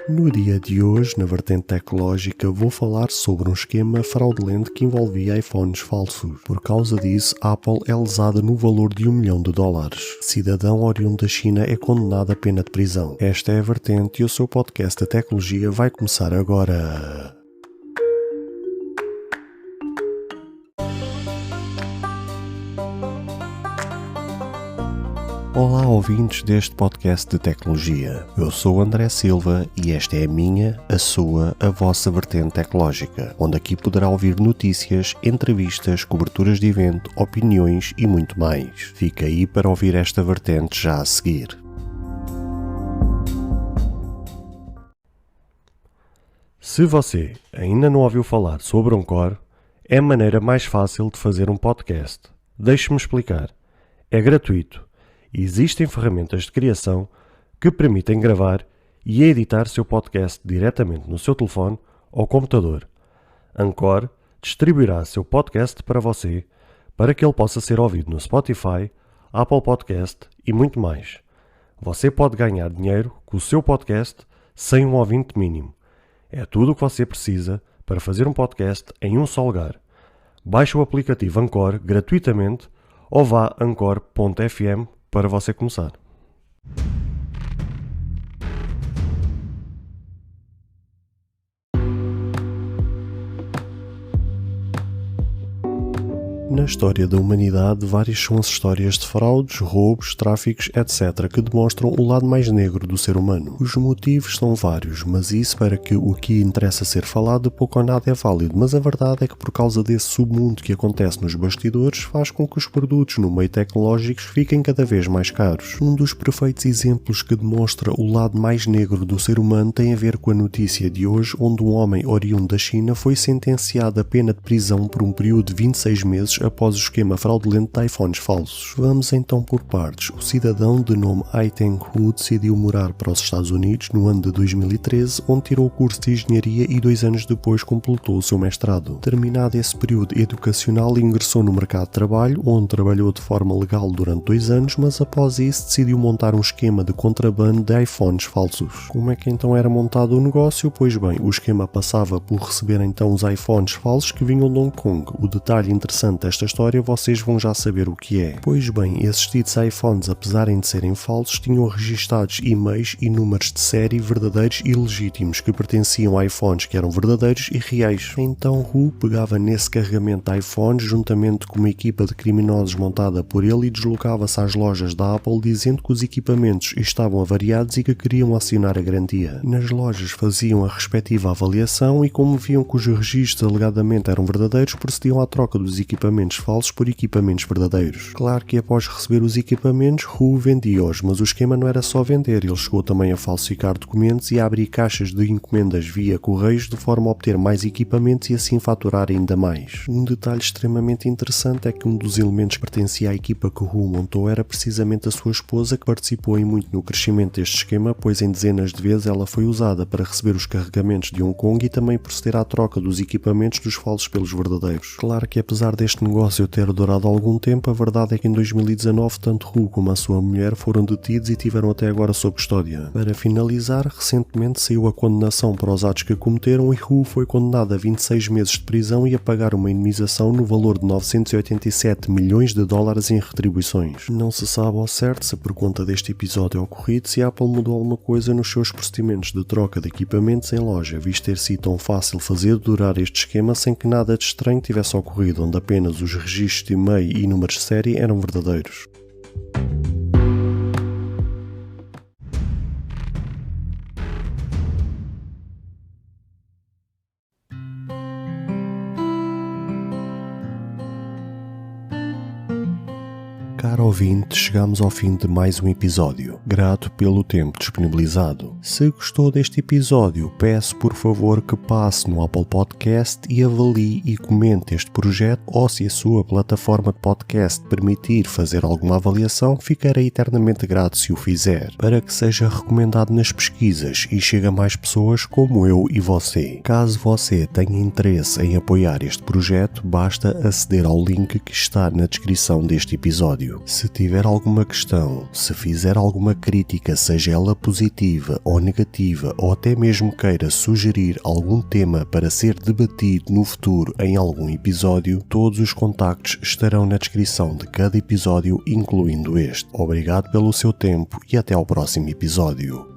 No dia de hoje, na vertente tecnológica, vou falar sobre um esquema fraudulento que envolvia iPhones falsos. Por causa disso, a Apple é lesada no valor de $1 milhão. Cidadão oriundo da China é condenado a pena de prisão. Esta é a vertente e o seu podcast da tecnologia vai começar agora. Olá, ouvintes deste podcast de tecnologia. Eu sou André Silva e esta é a minha, a sua, a vossa vertente tecnológica, onde aqui poderá ouvir notícias, entrevistas, coberturas de evento, opiniões e muito mais. Fica aí para ouvir esta vertente já a seguir. Se você ainda não ouviu falar sobre Anchor, é a maneira mais fácil de fazer um podcast. Deixe-me explicar. É gratuito. Existem ferramentas de criação que permitem gravar e editar seu podcast diretamente no seu telefone ou computador. Anchor distribuirá seu podcast para você, para que ele possa ser ouvido no Spotify, Apple Podcast e muito mais. Você pode ganhar dinheiro com o seu podcast sem um ouvinte mínimo. É tudo o que você precisa para fazer um podcast em um só lugar. Baixe o aplicativo Anchor gratuitamente ou vá a anchor.fm para você começar. Na história da humanidade, várias são as histórias de fraudes, roubos, tráficos, etc., que demonstram o lado mais negro do ser humano. Os motivos são vários, mas isso para que o que interessa ser falado pouco ou nada é válido, mas a verdade é que por causa desse submundo que acontece nos bastidores, faz com que os produtos no meio tecnológicos fiquem cada vez mais caros. Um dos perfeitos exemplos que demonstra o lado mais negro do ser humano tem a ver com a notícia de hoje, onde um homem oriundo da China foi sentenciado a pena de prisão por um período de 26 meses após o esquema fraudulento de iPhones falsos. Vamos então por partes. O cidadão de nome Haiteng Hu decidiu morar para os Estados Unidos no ano de 2013, onde tirou o curso de engenharia e 2 anos depois completou o seu mestrado. Terminado esse período educacional, ingressou no mercado de trabalho, onde trabalhou de forma legal durante 2 anos, mas após isso decidiu montar um esquema de contrabando de iPhones falsos. Como é que então era montado o negócio? Pois bem, o esquema passava por receber então os iPhones falsos que vinham de Hong Kong. O detalhe interessante desta história vocês vão já saber o que é. Pois bem, esses ditos iPhones, apesar de serem falsos, tinham registados e-mails e números de série verdadeiros e legítimos que pertenciam a iPhones que eram verdadeiros e reais. Então Hu pegava nesse carregamento de iPhones juntamente com uma equipa de criminosos montada por ele e deslocava-se às lojas da Apple dizendo que os equipamentos estavam avariados e que queriam acionar a garantia. Nas lojas faziam a respectiva avaliação e como viam que os registros alegadamente eram verdadeiros, procediam à troca dos equipamentos falsos por equipamentos verdadeiros. Claro que após receber os equipamentos, Hu vendia-os, mas o esquema não era só vender, ele chegou também a falsificar documentos e a abrir caixas de encomendas via correios de forma a obter mais equipamentos e assim faturar ainda mais. Um detalhe extremamente interessante é que um dos elementos que pertencia à equipa que Hu montou era precisamente a sua esposa, que participou muito no crescimento deste esquema, pois em dezenas de vezes ela foi usada para receber os carregamentos de Hong Kong e também proceder à troca dos equipamentos dos falsos pelos verdadeiros. Claro que apesar deste negócio ter durado algum tempo, a verdade é que em 2019 tanto Hu como a sua mulher foram detidos e tiveram até agora sob custódia. Para finalizar, recentemente saiu a condenação para os atos que cometeram e Hu foi condenado a 26 meses de prisão e a pagar uma indemnização no valor de $987 milhões em retribuições. Não se sabe ao certo se por conta deste episódio ocorrido se a Apple mudou alguma coisa nos seus procedimentos de troca de equipamentos em loja, visto ter sido tão fácil fazer durar este esquema sem que nada de estranho tivesse ocorrido, onde apenas os registros de e-mail e números de série eram verdadeiros. Caro ouvinte, chegamos ao fim de mais um episódio. Grato pelo tempo disponibilizado. Se gostou deste episódio, peço por favor que passe no Apple Podcast e avalie e comente este projeto, ou se a sua plataforma de podcast permitir fazer alguma avaliação, ficarei eternamente grato se o fizer, para que seja recomendado nas pesquisas e chegue a mais pessoas como eu e você. Caso você tenha interesse em apoiar este projeto, basta aceder ao link que está na descrição deste episódio. Se tiver alguma questão, se fizer alguma crítica, seja ela positiva ou negativa, ou até mesmo queira sugerir algum tema para ser debatido no futuro em algum episódio, todos os contactos estarão na descrição de cada episódio, incluindo este. Obrigado pelo seu tempo e até ao próximo episódio.